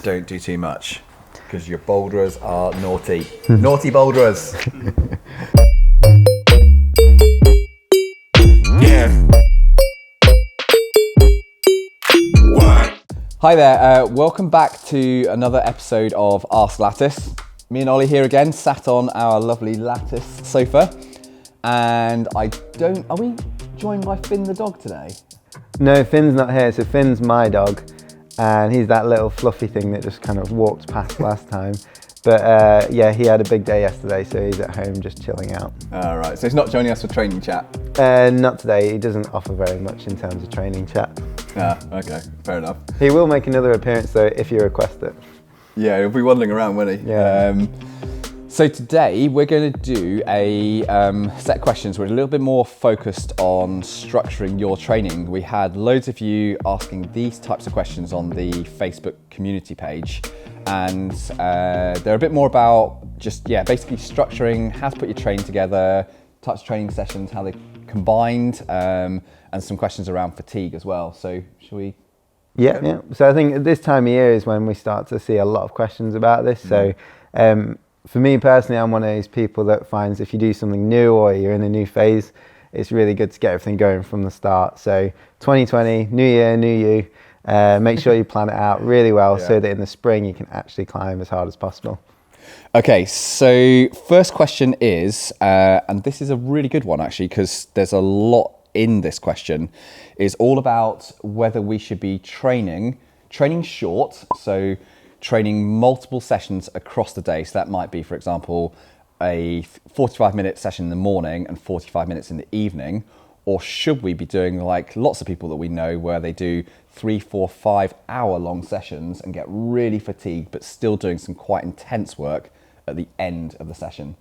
don't do too much because your boulderers are naughty. Naughty boulderers. Yeah. What? Hi there, welcome back to another episode of Ask Lattice. Me and Ollie here again, sat on our lovely lattice sofa. And are we joined by Finn the dog today? No, Finn's not here, so Finn's my dog. And he's that little fluffy thing that just kind of walked past last time. But yeah, he had a big day yesterday, so he's at home just chilling out. All right, so he's not joining us for training chat? Not today, he doesn't offer very much in terms of training chat. Ah, okay, fair enough. He will make another appearance though, if you request it. Yeah, he'll be waddling around, won't he? Yeah. So today we're going to do a set of questions. We're a little bit more focused on structuring your training. We had loads of you asking these types of questions on the Facebook community page. And they're a bit more about just, basically structuring how to put your training together, types of training sessions, how they combined, and some questions around fatigue as well. So shall we? Yeah. So I think at this time of year is when we start to see a lot of questions about this. So for me personally, I'm one of those people that finds if you do something new or you're in a new phase, it's really good to get everything going from the start. So 2020, new year, new you. Make sure you plan it out really well so that in the spring you can actually climb as hard as possible. Okay, so first question is, and this is a really good one actually, because there's a lot in this question, is all about whether we should be training short, so training multiple sessions across the day. So that might be, for example, a 45-minute session in the morning and 45 minutes in the evening. Or should we be doing like lots of people that we know where they do 3, 4, 5 hour long sessions and get really fatigued, but still doing some quite intense work at the end of the session?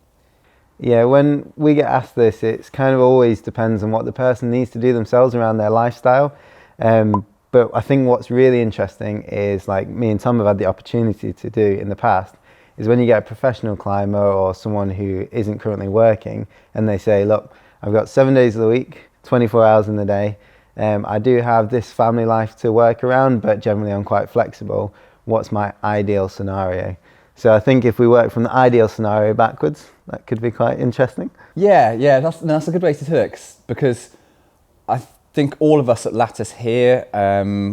Yeah, when we get asked this, it's kind of always depends on what the person needs to do themselves around their lifestyle. But I think what's really interesting is, like me and Tom have had the opportunity to do in the past, is when you get a professional climber or someone who isn't currently working and they say, look, I've got 7 days of the week, 24 hours in the day. I do have this family life to work around, but generally I'm quite flexible. What's my ideal scenario? So I think if we work from the ideal scenario backwards, that could be quite interesting. Yeah, that's a good way to do it, because I think all of us at Lattice here,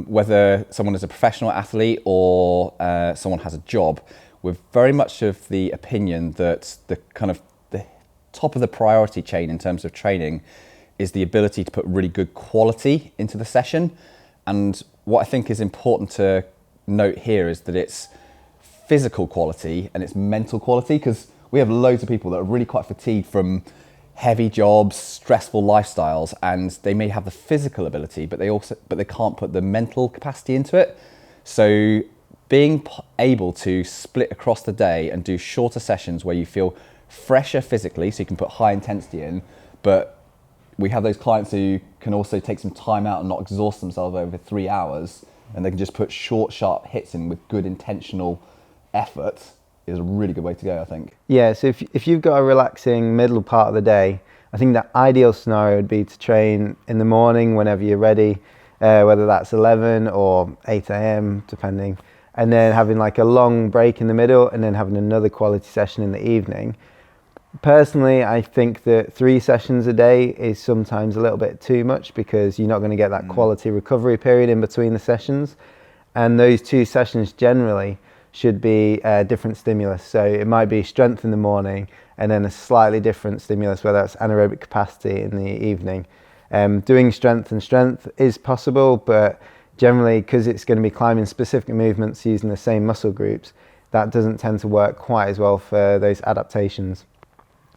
whether someone is a professional athlete or someone has a job, we're very much of the opinion that the top of the priority chain in terms of training is the ability to put really good quality into the session. And what I think is important to note here is that it's physical quality and it's mental quality, because we have loads of people that are really quite fatigued from heavy jobs, stressful lifestyles, and they may have the physical ability, but they can't put the mental capacity into it. So being able to split across the day and do shorter sessions where you feel fresher physically, so you can put high intensity in, but we have those clients who can also take some time out and not exhaust themselves over 3 hours, and they can just put short, sharp hits in with good intentional effort, is a really good way to go, I think. Yeah, so if you've got a relaxing middle part of the day, I think the ideal scenario would be to train in the morning whenever you're ready, whether that's 11 or 8 a.m, depending, and then having like a long break in the middle and then having another quality session in the evening. Personally, I think that 3 sessions a day is sometimes a little bit too much, because you're not going to get that quality recovery period in between the sessions. And those 2 sessions generally should be different stimulus. So it might be strength in the morning and then a slightly different stimulus, whether that's anaerobic capacity in the evening. Doing strength and strength is possible, but generally, because it's going to be climbing specific movements using the same muscle groups, that doesn't tend to work quite as well for those adaptations.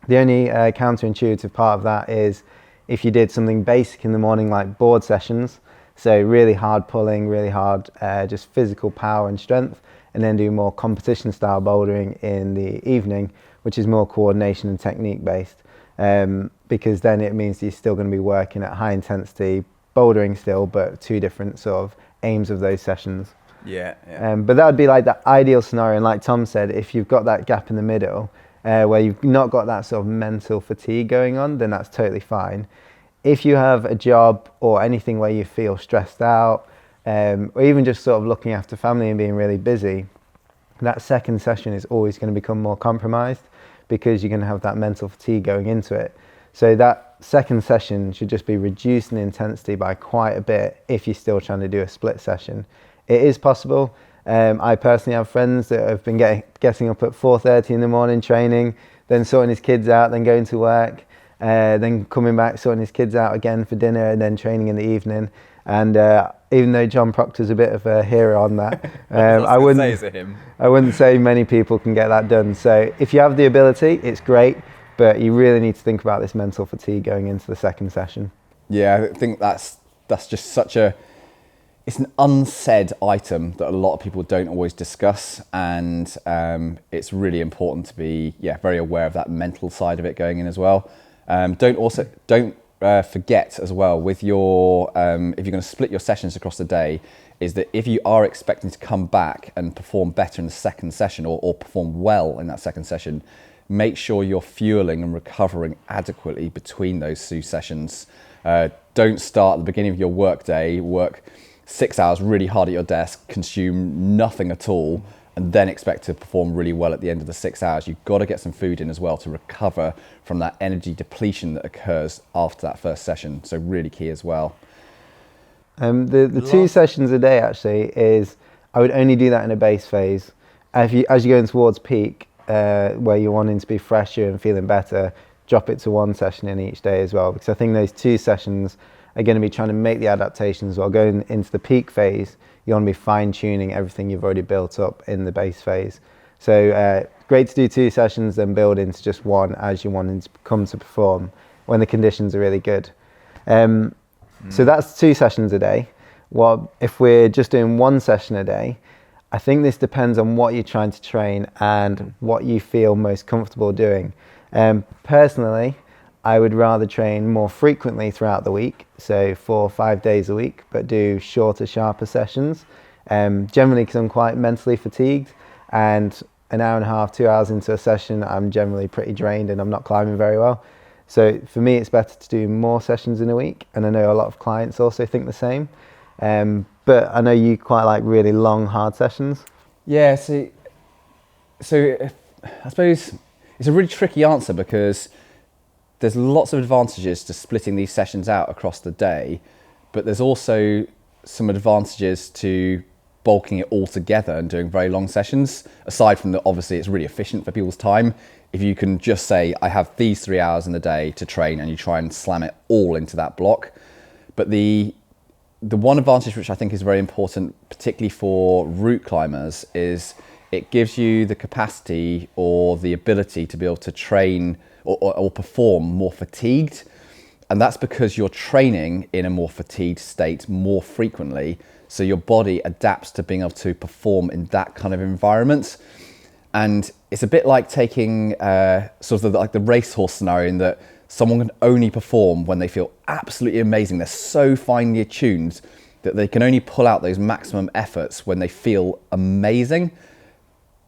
The only counterintuitive part of that is if you did something basic in the morning, like board sessions, so really hard pulling, really hard just physical power and strength, and then do more competition style bouldering in the evening, which is more coordination and technique based, because then it means you're still going to be working at high intensity bouldering still, but 2 different sort of aims of those sessions. Yeah. But that would be like the ideal scenario, and like Tom said, if you've got that gap in the middle where you've not got that sort of mental fatigue going on, then that's totally fine. If you have a job or anything where you feel stressed out, or even just sort of looking after family and being really busy, that second session is always going to become more compromised because you're going to have that mental fatigue going into it. So that second session should just be reducing the intensity by quite a bit if you're still trying to do a split session. It is possible. I personally have friends that have been getting up at 4:30 in the morning training, then sorting his kids out, then going to work, then coming back, sorting his kids out again for dinner, and then training in the evening. And even though John Proctor's a bit of a hero on that, I wouldn't say many people can get that done. So if you have the ability, it's great, but you really need to think about this mental fatigue going into the second session. Yeah, I think that's just it's an unsaid item that a lot of people don't always discuss, and it's really important to be very aware of that mental side of it going in as well. Don't forget as well with your if you're going to split your sessions across the day, is that if you are expecting to come back and perform better in the second session or perform well in that second session, make sure you're fueling and recovering adequately between those two sessions. Don't start at the beginning of your work day, work 6 hours really hard at your desk, consume nothing at all, and then expect to perform really well at the end of the 6 hours. You've got to get some food in as well to recover from that energy depletion that occurs after that first session. So really key as well. The 2 sessions a day actually is, I would only do that in a base phase. As you're going towards peak, where you're wanting to be fresher and feeling better, drop it to 1 session in each day as well, because I think those 2 sessions are going to be trying to make the adaptations while going into the peak phase. You want to be fine-tuning everything you've already built up in the base phase. So great to do 2 sessions, then build into just 1 as you're wanting to come to perform when the conditions are really good. So that's 2 sessions a day. If we're just doing 1 session a day, I think this depends on what you're trying to train and what you feel most comfortable doing. Personally, I would rather train more frequently throughout the week, so 4 or 5 days a week, but do shorter, sharper sessions. Generally, because I'm quite mentally fatigued, and an hour and a half, 2 hours into a session, I'm generally pretty drained and I'm not climbing very well. So for me, it's better to do more sessions in a week, and I know a lot of clients also think the same. But I know you quite like really long, hard sessions. Yeah, so I suppose it's a really tricky answer because there's lots of advantages to splitting these sessions out across the day, but there's also some advantages to bulking it all together and doing very long sessions. Aside from that, obviously it's really efficient for people's time. If you can just say, I have these 3 hours in the day to train, and you try and slam it all into that block. But the one advantage which I think is very important, particularly for route climbers, is it gives you the capacity or the ability to be able to train or perform more fatigued. And that's because you're training in a more fatigued state more frequently. So your body adapts to being able to perform in that kind of environment. And it's a bit like taking sort of like the racehorse scenario, in that someone can only perform when they feel absolutely amazing. They're so finely attuned that they can only pull out those maximum efforts when they feel amazing.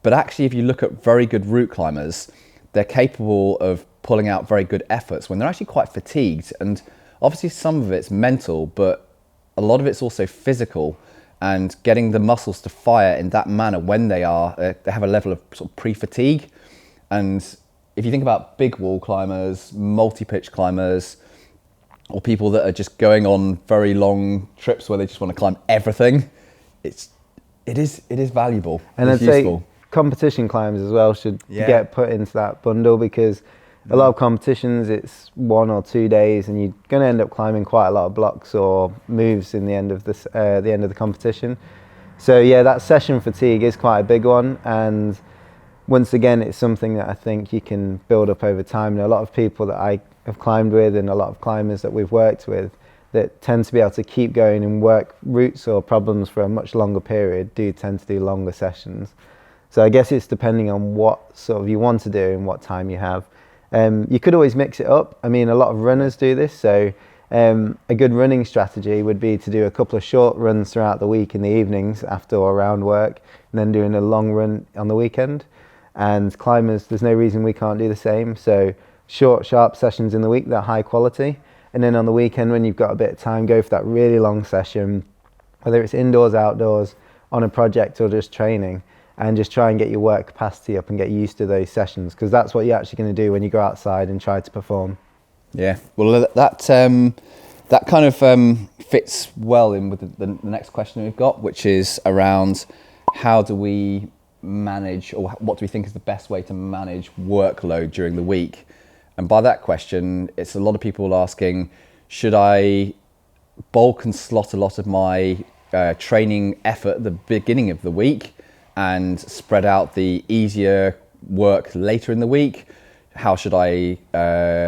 But actually, if you look at very good route climbers, they're capable of pulling out very good efforts when they're actually quite fatigued. And obviously some of it's mental, but a lot of it's also physical, and getting the muscles to fire in that manner when they have a level of sort of pre-fatigue. And if you think about big wall climbers, multi-pitch climbers, or people that are just going on very long trips where they just want to climb everything, it is valuable. And it's I'd useful. say competition climbs as well should get put into that bundle, because a lot of competitions, it's 1 or 2 days, and you're going to end up climbing quite a lot of blocks or moves in the end of the competition. So yeah, that session fatigue is quite a big one, and once again, it's something that I think you can build up over time. And a lot of people that I have climbed with, and a lot of climbers that we've worked with, that tend to be able to keep going and work routes or problems for a much longer period, do tend to do longer sessions. So I guess it's depending on what sort of you want to do and what time you have. You could always mix it up. I mean, a lot of runners do this. So a good running strategy would be to do a couple of short runs throughout the week in the evenings after or around work, and then doing a long run on the weekend. And climbers, there's no reason we can't do the same. So short, sharp sessions in the week that are high quality. And then on the weekend, when you've got a bit of time, go for that really long session, whether it's indoors, outdoors, on a project, or just training. and just try and get your work capacity up and get used to those sessions, because that's what you're actually going to do when you go outside and try to perform. Yeah, well, that kind of fits well in with the next question we've got, which is around how do we manage, or what do we think is the best way to manage workload during the week? And by that question, it's a lot of people asking, should I bulk and slot a lot of my training effort at the beginning of the week and spread out the easier work later in the week? How should I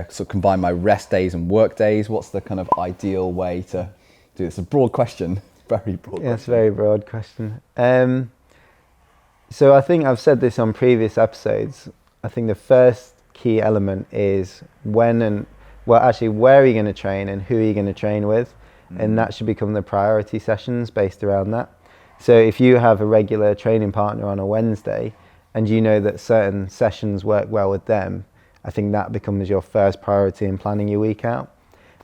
sort of combine my rest days and work days? What's the kind of ideal way to do this? A broad question, very broad. Yeah, it's a very broad question. So I think I've said this on previous episodes. I think the first key element is where are you going to train and who are you going to train with? And that should become the priority sessions based around that. So if you have a regular training partner on a Wednesday and you know that certain sessions work well with them, I think that becomes your first priority in planning your week out.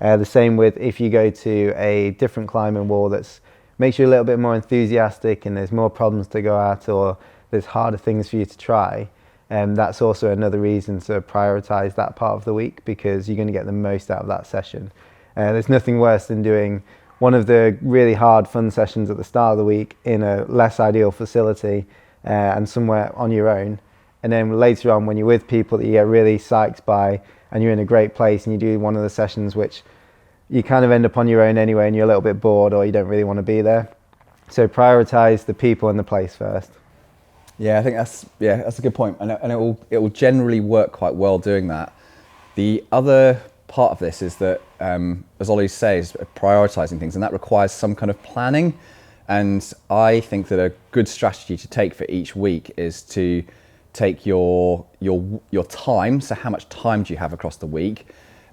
The same with if you go to a different climbing wall that makes you a little bit more enthusiastic and there's more problems to go at, or there's harder things for you to try, that's also another reason to prioritize that part of the week, because you're going to get the most out of that session. There's nothing worse than doing one of the really hard fun sessions at the start of the week in a less ideal facility and somewhere on your own, and then later on when you're with people that you get really psyched by and you're in a great place and you do one of the sessions which you kind of end up on your own anyway and you're a little bit bored or you don't really want to be there. So prioritize the people and the place first. Yeah, I think that's a good point, and it will generally work quite well doing that. The other part of this is that, as Ollie says, prioritizing things, and that requires some kind of planning. And I think that a good strategy to take for each week is to take your time. So how much time do you have across the week?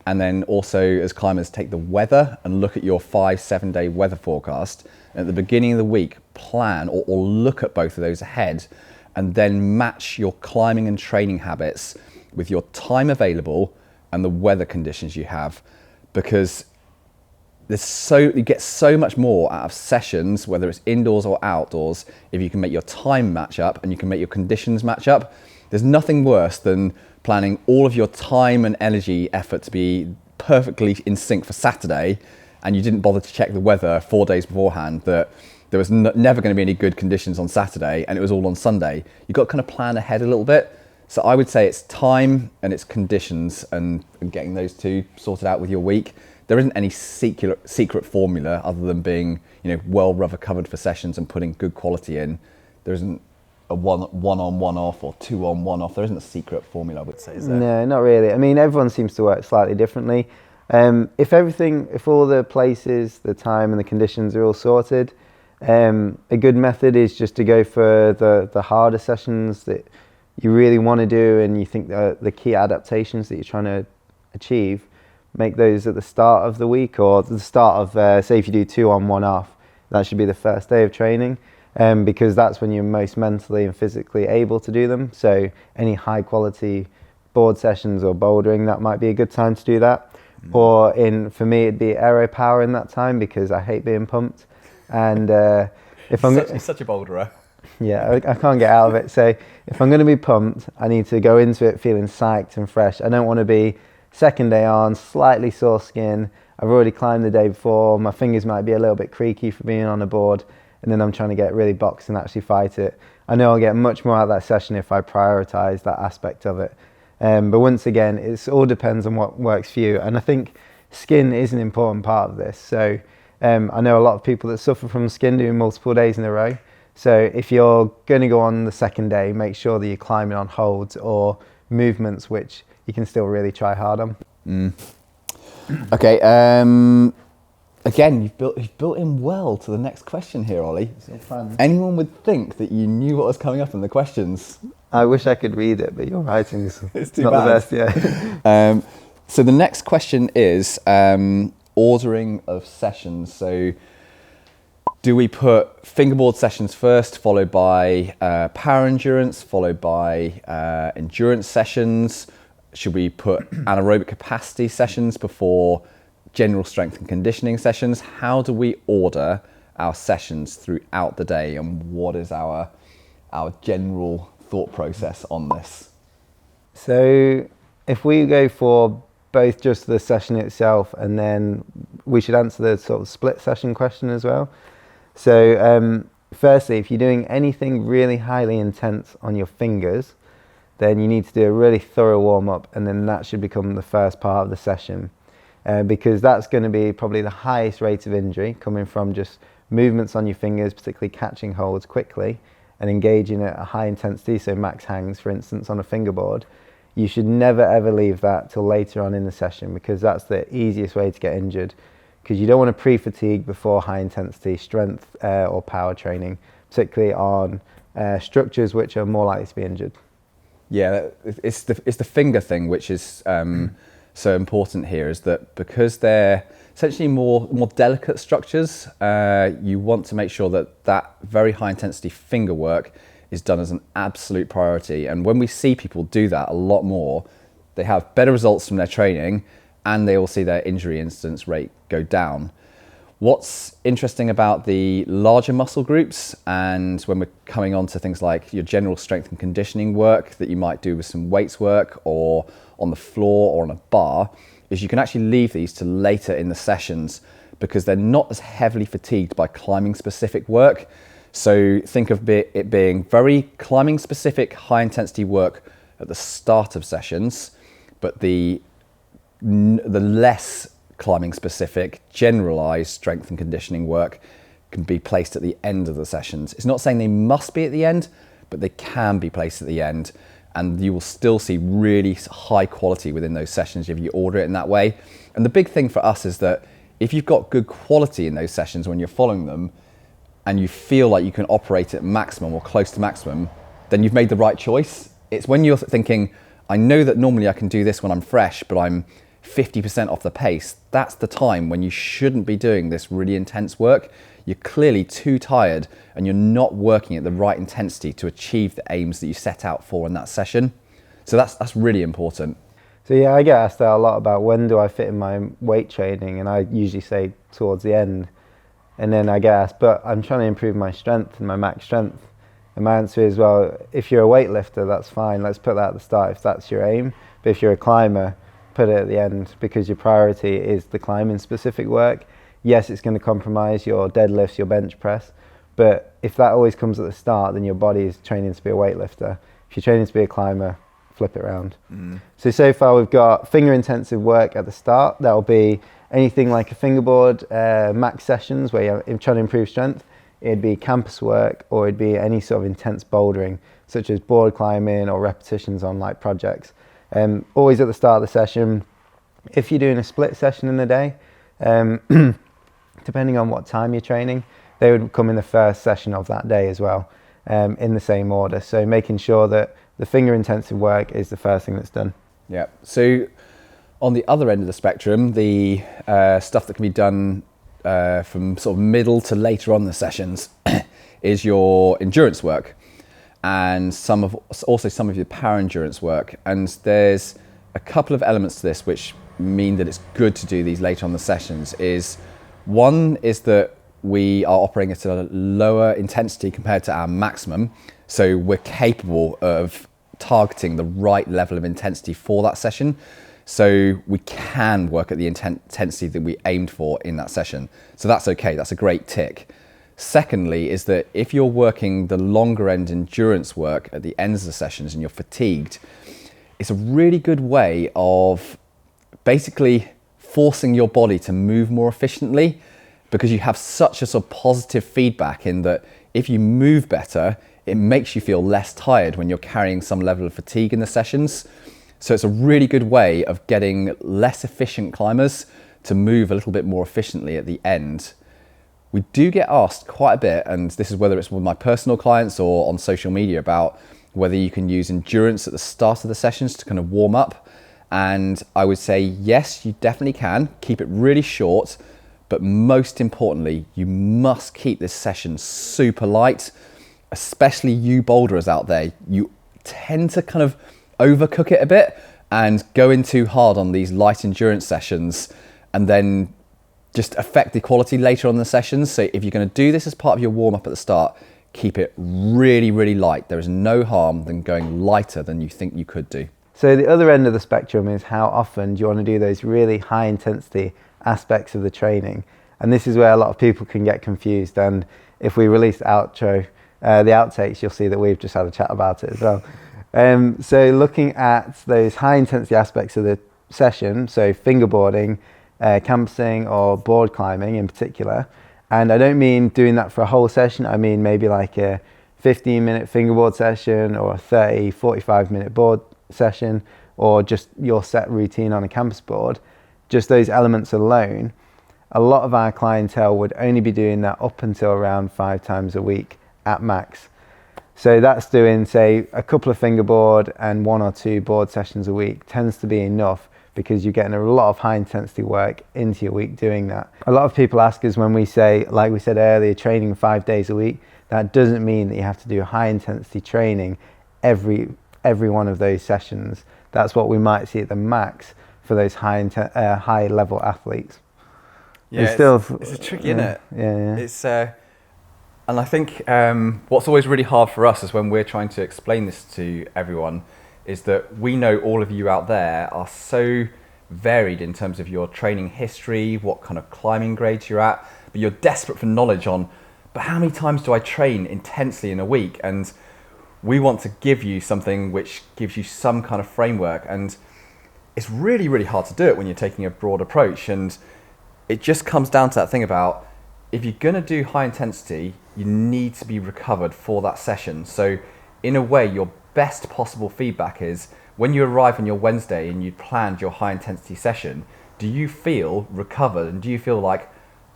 And then also, as climbers, take the weather and look at your 5-7 day weather forecast. And at the beginning of the week, plan or look at both of those ahead, and then match your climbing and training habits with your time available and the weather conditions you have, because you get so much more out of sessions, whether it's indoors or outdoors, if you can make your time match up and you can make your conditions match up. There's nothing worse than planning all of your time and energy effort to be perfectly in sync for Saturday, and you didn't bother to check the weather 4 days beforehand, that there was never going to be any good conditions on Saturday and it was all on Sunday. You've got to kind of plan ahead a little bit. So I would say it's time and it's conditions, and getting those two sorted out with your week. There isn't any secret formula other than being, well rubber covered for sessions and putting good quality in. There isn't a one on, one off, or 2 on, 1 off. There isn't a secret formula, I would say, is there? No, not really. I mean, everyone seems to work slightly differently. If all the places, the time and the conditions are all sorted, a good method is just to go for the harder sessions that you really want to do and you think the key adaptations that you're trying to achieve, make those at the start of the week, or the start of, say if you do 2 on, 1 off, that should be the first day of training, because that's when you're most mentally and physically able to do them. So any high quality board sessions or bouldering, that might be a good time to do that. Or for me it'd be aero power in that time, because I hate being pumped. And if I'm such a boulderer. Yeah, I can't get out of it. So if I'm going to be pumped, I need to go into it feeling psyched and fresh. I don't want to be second day on, slightly sore skin. I've already climbed the day before. My fingers might be a little bit creaky for being on a board, and then I'm trying to get really boxed and actually fight it. I know I'll get much more out of that session if I prioritize that aspect of it. But once again, it all depends on what works for you. And I think skin is an important part of this. So I know a lot of people that suffer from skin doing multiple days in a row. So if you're going to go on the second day, make sure that you're climbing on holds or movements which you can still really try hard on. Okay. Again, you've built in well to the next question here, Ollie. It's all fun. Anyone would think that you knew what was coming up in the questions. I wish I could read it, but your writing's It's too not bad. the best. Yeah. So the next question is ordering of sessions. So do we put fingerboard sessions first, followed by power endurance, followed by endurance sessions? Should we put anaerobic capacity sessions before general strength and conditioning sessions? How do we order our sessions throughout the day, and what is our our general thought process on this. So if we go for both just the session itself, and then we should answer the sort of split session question as well. So firstly, if you're doing anything really highly intense on your fingers, then you need to do a really thorough warm-up, and then that should become the first part of the session, because that's going to be probably the highest rate of injury coming from just movements on your fingers, particularly catching holds quickly and engaging at a high intensity, so max hangs, for instance, on a fingerboard. You should never ever leave that till later on in the session, because that's the easiest way to get injured, because you don't want to pre-fatigue before high intensity strength or power training, particularly on structures which are more likely to be injured. Yeah, it's the finger thing which is so important here, is that because they're essentially more delicate structures, you want to make sure that very high intensity finger work is done as an absolute priority. And when we see people do that a lot more, they have better results from their training, and they will see their injury incidence rate go down. What's interesting about the larger muscle groups, and when we're coming on to things like your general strength and conditioning work that you might do with some weights work or on the floor or on a bar, is you can actually leave these to later in the sessions, because they're not as heavily fatigued by climbing specific work. So think of it being very climbing specific high intensity work at the start of sessions, but the less climbing specific generalized strength and conditioning work can be placed at the end of the sessions. It's not saying they must be at the end, but they can be placed at the end, and you will still see really high quality within those sessions if you order it in that way. And the big thing for us is that if you've got good quality in those sessions when you're following them, and you feel like you can operate at maximum or close to maximum, then you've made the right choice. It's when you're thinking, I know that normally I can do this when I'm fresh, but I'm 50% off the pace. That's the time when you shouldn't be doing this really intense work. You're clearly too tired, and you're not working at the right intensity to achieve the aims that you set out for in that session. So that's really important. So yeah, I get asked that a lot about when do I fit in my weight training, and I usually say towards the end. And then I get asked, but I'm trying to improve my strength and my max strength. And my answer is, well, if you're a weightlifter, that's fine. Let's put that at the start if that's your aim. But if you're a climber, put it at the end, because your priority is the climbing specific work. Yes, it's going to compromise your deadlifts, your bench press. But if that always comes at the start, then your body is training to be a weightlifter. If you're training to be a climber, flip it around. So far we've got finger intensive work at the start. That'll be anything like a fingerboard max sessions where you're trying to improve strength. It'd be campus work, or it'd be any sort of intense bouldering, such as board climbing or repetitions on like projects. Always at the start of the session. If you're doing a split session in the day, depending on what time you're training, they would come in the first session of that day as well, in the same order. So making sure that the finger intensive work is the first thing that's done. Yeah. So on the other end of the spectrum, the stuff that can be done from sort of middle to later on in the sessions is your endurance work, and also some of your power endurance work. And there's a couple of elements to this which mean that it's good to do these later on in the sessions. One is that we are operating at a lower intensity compared to our maximum, so we're capable of targeting the right level of intensity for that session. So we can work at the intensity that we aimed for in that session. So that's okay, that's a great tick. Secondly is that if you're working the longer end endurance work at the ends of the sessions and you're fatigued, it's a really good way of basically forcing your body to move more efficiently, because you have such a sort of positive feedback in that if you move better, it makes you feel less tired when you're carrying some level of fatigue in the sessions. So it's a really good way of getting less efficient climbers to move a little bit more efficiently at the end. We do get asked quite a bit, and this is whether it's with my personal clients or on social media, about whether you can use endurance at the start of the sessions to kind of warm up. And I would say, yes, you definitely can. Keep it really short, but most importantly, you must keep this session super light, especially you boulderers out there. You tend to kind of overcook it a bit and go in too hard on these light endurance sessions, and then just affect the quality later on in the sessions. So if you're going to do this as part of your warm up at the start, keep it really, really light. There is no harm than going lighter than you think you could do. So the other end of the spectrum is how often do you want to do those really high intensity aspects of the training. And this is where a lot of people can get confused. And if we release the outtakes, you'll see that we've just had a chat about it as well. So looking at those high intensity aspects of the session, so fingerboarding, campusing or board climbing in particular. And I don't mean doing that for a whole session. I mean maybe like a 15-minute fingerboard session or a 30, 45-minute board session, or just your set routine on a campus board. Just those elements alone, a lot of our clientele would only be doing that up until around 5 times a week at max. So that's doing, say, a couple of fingerboard and 1 or 2 board sessions a week tends to be enough, because you're getting a lot of high intensity work into your week doing that. A lot of people ask us when we say, like we said earlier, training 5 days a week, that doesn't mean that you have to do high intensity training every one of those sessions. That's what we might see at the max for those high level athletes. Yeah, it's a tricky, isn't it? Yeah. It's and I think what's always really hard for us is when we're trying to explain this to everyone, is that we know all of you out there are so varied in terms of your training history, what kind of climbing grades you're at, but you're desperate for knowledge on, but how many times do I train intensely in a week? And we want to give you something which gives you some kind of framework, and it's really, really hard to do it when you're taking a broad approach. And it just comes down to that thing about, if you're going to do high intensity, you need to be recovered for that session. So in a way, your best possible feedback is when you arrive on your Wednesday and you planned your high intensity session, do you feel recovered? And do you feel like,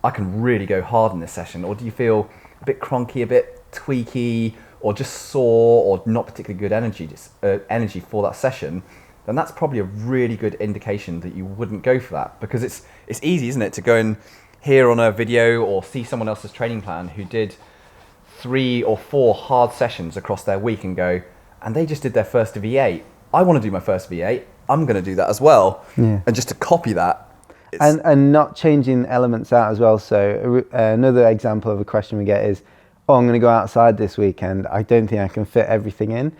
I can really go hard in this session? Or do you feel a bit cronky, a bit tweaky, or just sore, or not particularly good energy for that session? Then that's probably a really good indication that you wouldn't go for that, because it's easy, isn't it, to go and hear on a video or see someone else's training plan who did 3 or 4 hard sessions across their week and go, and they just did their first V8. I want to do my first V8. I'm going to do that as well. Yeah. And just to copy that. And not changing elements out as well. So another example of a question we get is, oh, I'm going to go outside this weekend. I don't think I can fit everything in.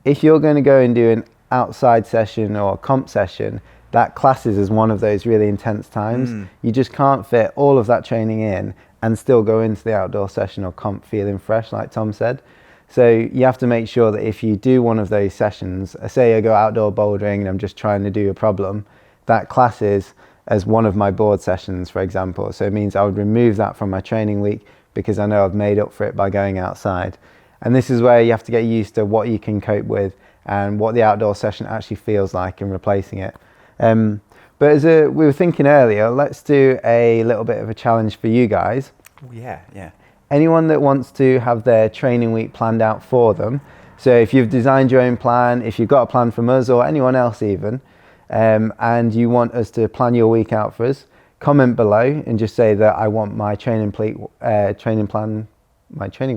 If you're going to go and do an outside session or a comp session, that classes as one of those really intense times. You just can't fit all of that training in and still go into the outdoor session or comp feeling fresh, like Tom said. So you have to make sure that if you do one of those sessions, say I go outdoor bouldering and I'm just trying to do a problem, that classes as one of my board sessions, for example. So it means I would remove that from my training week, because I know I've made up for it by going outside. And this is where you have to get used to what you can cope with and what the outdoor session actually feels like and replacing it. But as we were thinking earlier, let's do a little bit of a challenge for you guys. Oh, yeah. Anyone that wants to have their training week planned out for them. So if you've designed your own plan, if you've got a plan from us or anyone else even, and you want us to plan your week out for us, comment below and just say that I want my training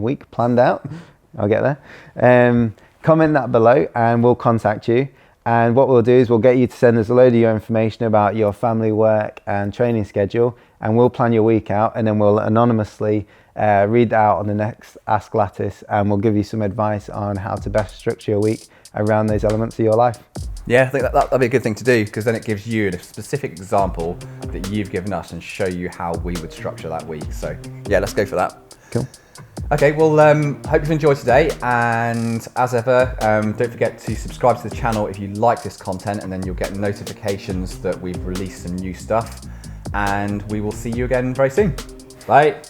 week planned out. I'll get there. Comment that below and we'll contact you. And what we'll do is we'll get you to send us a load of your information about your family, work and training schedule, and we'll plan your week out, and then we'll anonymously read that out on the next Ask Lattice, and we'll give you some advice on how to best structure your week around those elements of your life. Yeah, I think that'd be a good thing to do, because then it gives you a specific example that you've given us and show you how we would structure that week. So yeah, let's go for that. Cool. Okay, well, hope you've enjoyed today, and as ever, don't forget to subscribe to the channel if you like this content, and then you'll get notifications that we've released some new stuff, and we will see you again very soon. Bye.